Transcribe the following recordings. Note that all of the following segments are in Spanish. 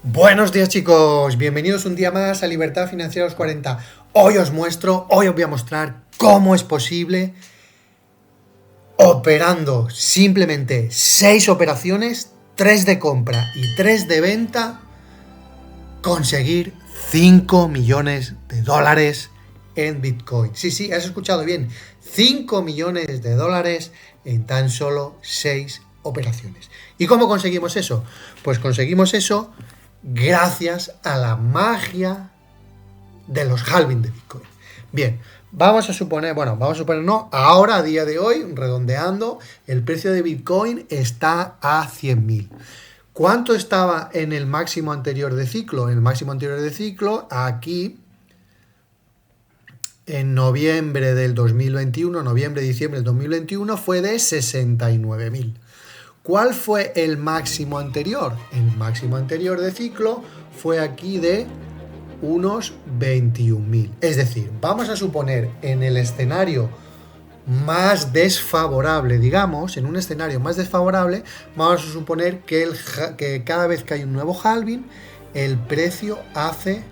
Buenos días, chicos, bienvenidos un día más a Libertad Financiera a los 40. Hoy os voy a mostrar cómo es posible, operando simplemente 6 operaciones, 3 de compra y 3 de venta, conseguir 5 millones de dólares en Bitcoin. Sí, has escuchado bien, 5 millones de dólares en tan solo 6 operaciones. ¿Y cómo conseguimos eso? Pues conseguimos eso gracias a la magia de los halving de Bitcoin. Bien, vamos a suponer no, ahora a día de hoy, redondeando, el precio de Bitcoin está a 100.000. ¿Cuánto estaba en el máximo anterior de ciclo? En el máximo anterior de ciclo, aquí, en noviembre del 2021, diciembre del 2021, fue de 69.000. ¿Cuál fue el máximo anterior? El máximo anterior de ciclo fue aquí de unos 21.000. Es decir, vamos a suponer en el escenario más desfavorable, digamos, en un escenario más desfavorable, vamos a suponer que cada vez que hay un nuevo halving, el precio hace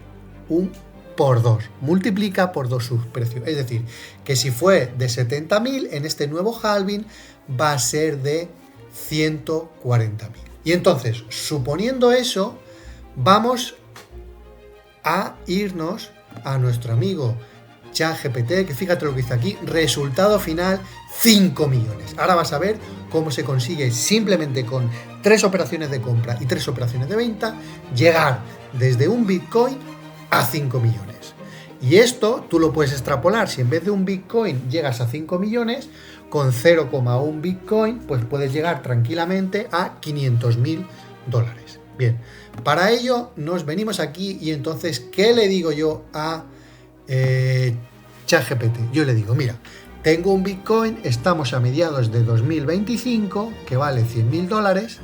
un por 2, multiplica por 2 su precio. Es decir, que si fue de 70.000, en este nuevo halving va a ser de 140.000. Y entonces, suponiendo eso, vamos a irnos a nuestro amigo ChatGPT, que fíjate lo que dice aquí, resultado final 5 millones. Ahora vas a ver cómo se consigue simplemente con 3 operaciones de compra y 3 operaciones de venta, llegar desde un Bitcoin a 5 millones. Y esto tú lo puedes extrapolar. Si en vez de un Bitcoin llegas a 5 millones, con 0,1 Bitcoin, pues puedes llegar tranquilamente a 500.000 dólares. Bien, para ello nos venimos aquí y entonces, ¿qué le digo yo a ChatGPT? Yo le digo, mira, tengo un Bitcoin, estamos a mediados de 2025, que vale 100.000 dólares,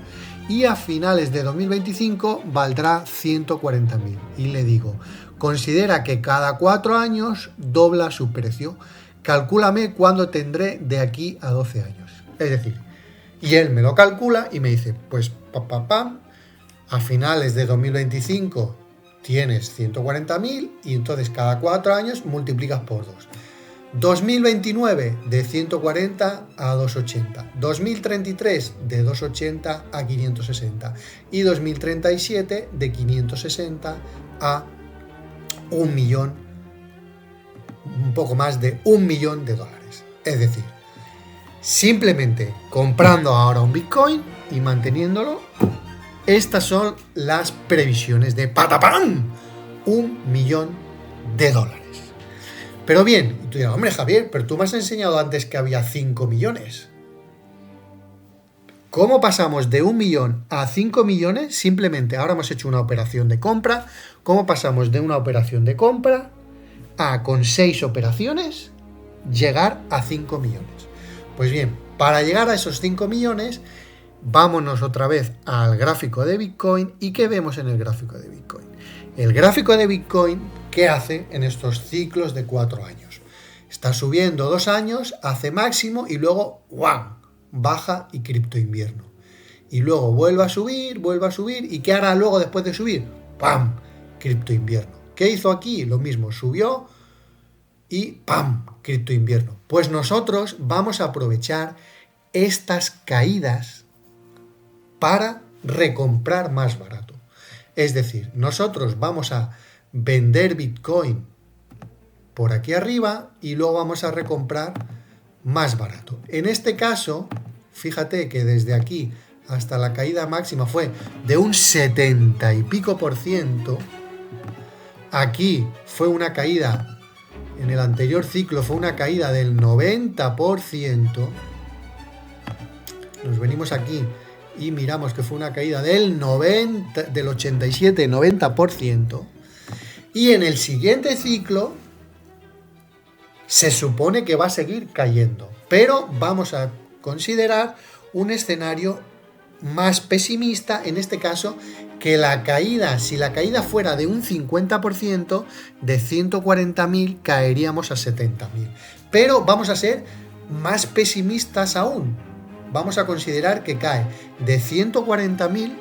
y a finales de 2025 valdrá 140.000. Y le digo, considera que cada 4 años dobla su precio. Calcúlame cuándo tendré de aquí a 12 años. Es decir, y él me lo calcula y me dice, pues a finales de 2025 tienes 140.000 y entonces cada 4 años multiplicas por 2. 2029 de 140 a 280, 2033 de 280 a 560 y 2037 de 560 a 1 millón, un poco más de 1 millón de dólares. Es decir, simplemente comprando ahora un Bitcoin y manteniéndolo, estas son las previsiones de ¡patapam! 1 millón de dólares. Pero bien, y tú dirás, hombre Javier, pero tú me has enseñado antes que había 5 millones. ¿Cómo pasamos de 1 millón a 5 millones? Simplemente ahora hemos hecho una operación de compra. ¿Cómo pasamos de una operación de compra a, con 6 operaciones, llegar a 5 millones? Pues bien, para llegar a esos 5 millones, vámonos otra vez al gráfico de Bitcoin. ¿Y qué vemos en el gráfico de Bitcoin? El gráfico de Bitcoin, ¿qué hace en estos ciclos de 4 años? Está subiendo 2 años, hace máximo y luego ¡guau!, baja y cripto invierno. Y luego vuelve a subir ¿y qué hará luego después de subir? ¡Pam! Cripto invierno. ¿Qué hizo aquí? Lo mismo, subió y ¡pam! Cripto invierno. Pues nosotros vamos a aprovechar estas caídas para recomprar más barato. Es decir, nosotros vamos a vender Bitcoin por aquí arriba y luego vamos a recomprar más barato. En este caso, fíjate que desde aquí hasta la caída máxima fue de un 70 y pico %. Aquí fue una caída, en el anterior ciclo fue una caída del 90%. Nos venimos aquí y miramos que fue una caída del 87-90%. Y en el siguiente ciclo se supone que va a seguir cayendo. Pero vamos a considerar un escenario más pesimista, en este caso, que la caída, si la caída fuera de un 50%, de 140.000 caeríamos a 70.000. Pero vamos a ser más pesimistas aún. Vamos a considerar que cae de 140.000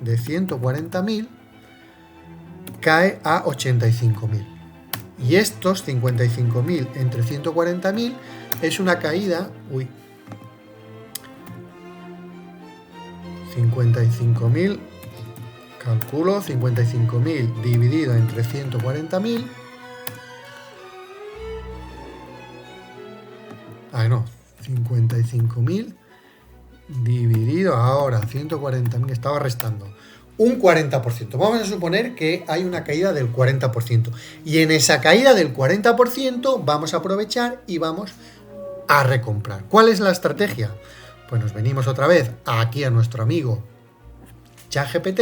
de 140.000 cae a 85.000. Y estos 55.000 entre 140.000 es una caída... 55.000, calculo, 55.000 dividido entre 140.000. No, 55.000 dividido ahora 140.000, estaba restando. Un 40%. Vamos a suponer que hay una caída del 40%. Y en esa caída del 40% vamos a aprovechar y vamos a recomprar. ¿Cuál es la estrategia? Pues nos venimos otra vez aquí a nuestro amigo ChatGPT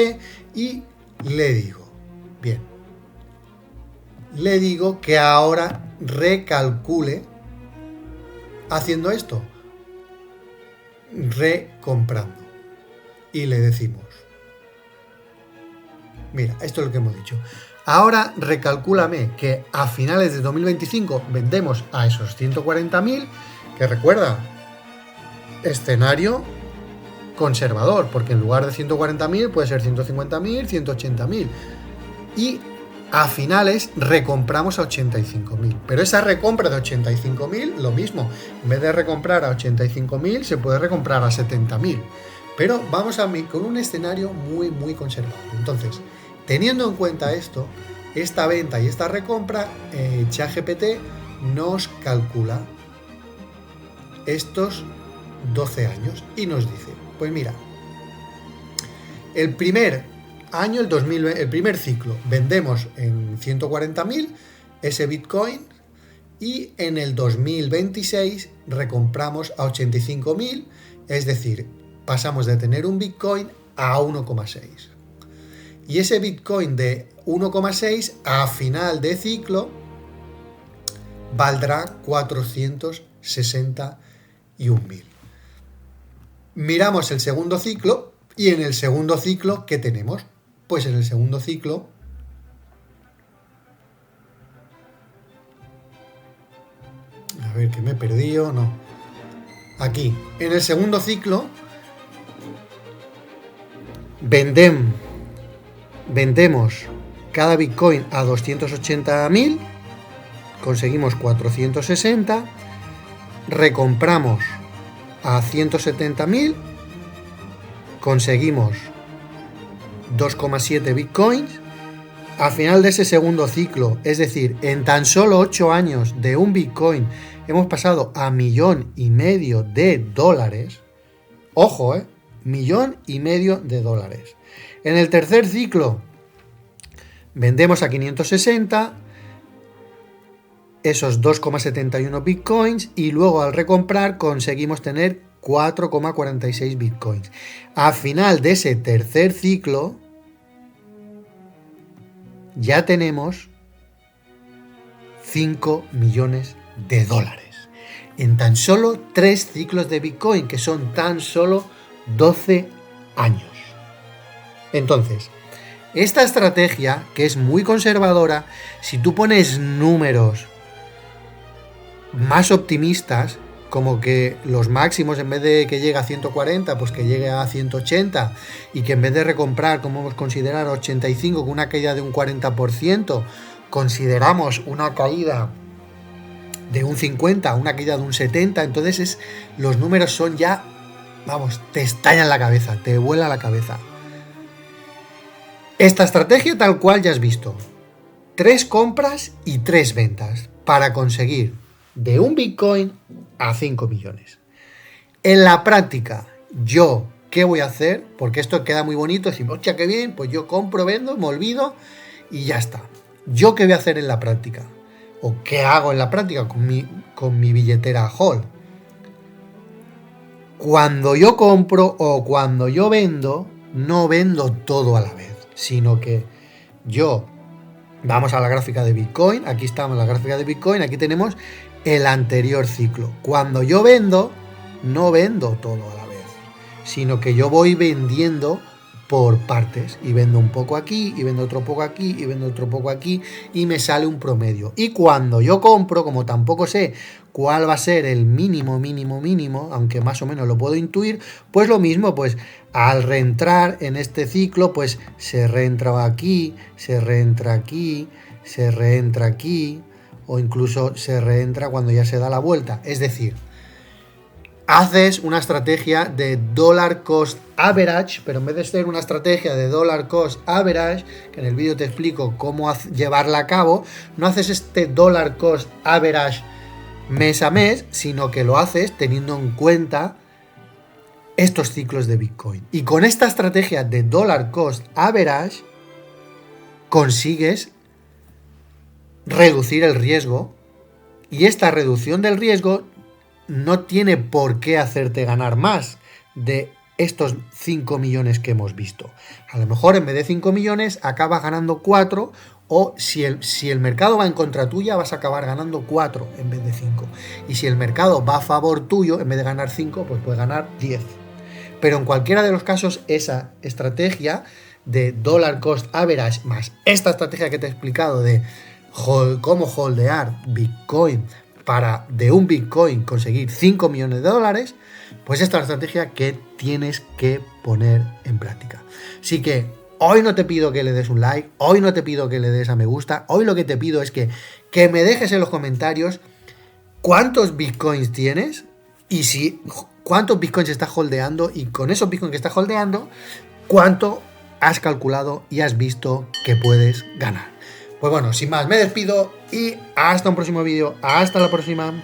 y le digo, bien, le digo que ahora recalcule haciendo esto, recomprando. Y le decimos, mira, esto es lo que hemos dicho. Ahora recalcúlame que a finales de 2025 vendemos a esos 140.000, que recuerda, escenario conservador, porque en lugar de 140.000 puede ser 150.000, 180.000. Y a finales recompramos a 85.000. Pero esa recompra de 85.000, lo mismo. En vez de recomprar a 85.000, se puede recomprar a 70.000. Pero vamos con un escenario muy, muy conservador. Entonces, teniendo en cuenta esto, esta venta y esta recompra, ChatGPT nos calcula estos 12 años y nos dice, pues mira, el primer año, el primer ciclo, vendemos en 140.000 ese Bitcoin y en el 2026 recompramos a 85.000, es decir, pasamos de tener un Bitcoin a 1,6. Y ese Bitcoin de 1,6 a final de ciclo valdrá 461.000. Miramos el segundo ciclo y en el segundo ciclo, ¿qué tenemos? Pues en el segundo ciclo a ver, que me he perdido, no. Aquí, en el segundo ciclo vendemos cada Bitcoin a 280.000, conseguimos 460, recompramos a 170.000, conseguimos 2,7 Bitcoins. Al final de ese segundo ciclo, es decir, en tan solo 8 años de un Bitcoin, hemos pasado a $1,500,000. Ojo, $1,500,000. En el tercer ciclo, vendemos a 560, esos 2,71 Bitcoins, y luego al recomprar conseguimos tener 4,46 Bitcoins. Al final de ese tercer ciclo, ya tenemos $5 millones. En tan solo 3 ciclos de Bitcoin, que son tan solo 12 años. Entonces, esta estrategia, que es muy conservadora, si tú pones números más optimistas, como que los máximos, en vez de que llegue a 140, pues que llegue a 180, y que en vez de recomprar, como hemos considerado, 85, con una caída de un 40%, consideramos una caída de un 50, una caída de un 70, entonces los números son ya, vamos, te estallan la cabeza, te vuela la cabeza. Esta estrategia tal cual ya has visto. 3 compras y 3 ventas para conseguir de un Bitcoin a 5 millones. En la práctica, yo, ¿qué voy a hacer? Porque esto queda muy bonito, decimos, hostia, qué bien, pues yo compro, vendo, me olvido y ya está. ¿Yo qué voy a hacer en la práctica? ¿O qué hago en la práctica con mi billetera Hold? Cuando yo compro o cuando yo vendo, no vendo todo a la vez, sino que yo, vamos a la gráfica de Bitcoin, aquí estamos en la gráfica de Bitcoin, aquí tenemos el anterior ciclo. Cuando yo vendo, no vendo todo a la vez, sino que yo voy vendiendo por partes y vendo un poco aquí y vendo otro poco aquí y vendo otro poco aquí y me sale un promedio. Y cuando yo compro, como tampoco sé cuál va a ser el mínimo, aunque más o menos lo puedo intuir, pues lo mismo, pues al reentrar en este ciclo, pues se reentra aquí, se reentra aquí, se reentra aquí, o incluso se reentra cuando ya se da la vuelta. Es decir, haces una estrategia de dollar cost average, pero en vez de ser una estrategia de dollar cost average, que en el vídeo te explico cómo llevarla a cabo, no haces este dollar cost average mes a mes, sino que lo haces teniendo en cuenta estos ciclos de Bitcoin. Y con esta estrategia de dollar cost average consigues reducir el riesgo, y esta reducción del riesgo no tiene por qué hacerte ganar más de estos 5 millones que hemos visto. A lo mejor en vez de 5 millones acabas ganando 4, o si el mercado va en contra tuya vas a acabar ganando 4 en vez de 5. Y si el mercado va a favor tuyo, en vez de ganar 5, pues puedes ganar 10. Pero en cualquiera de los casos, esa estrategia de dollar cost average más esta estrategia que te he explicado de cómo holdear Bitcoin para de un Bitcoin conseguir 5 millones de dólares, pues esta es la estrategia que tienes que poner en práctica. Así que hoy no te pido que le des un like, hoy no te pido que le des a me gusta, hoy lo que te pido es que me dejes en los comentarios cuántos Bitcoins tienes y cuántos Bitcoins estás holdeando, y con esos Bitcoins que estás holdeando, cuánto has calculado y has visto que puedes ganar. Pues bueno, sin más, me despido y hasta un próximo vídeo. Hasta la próxima.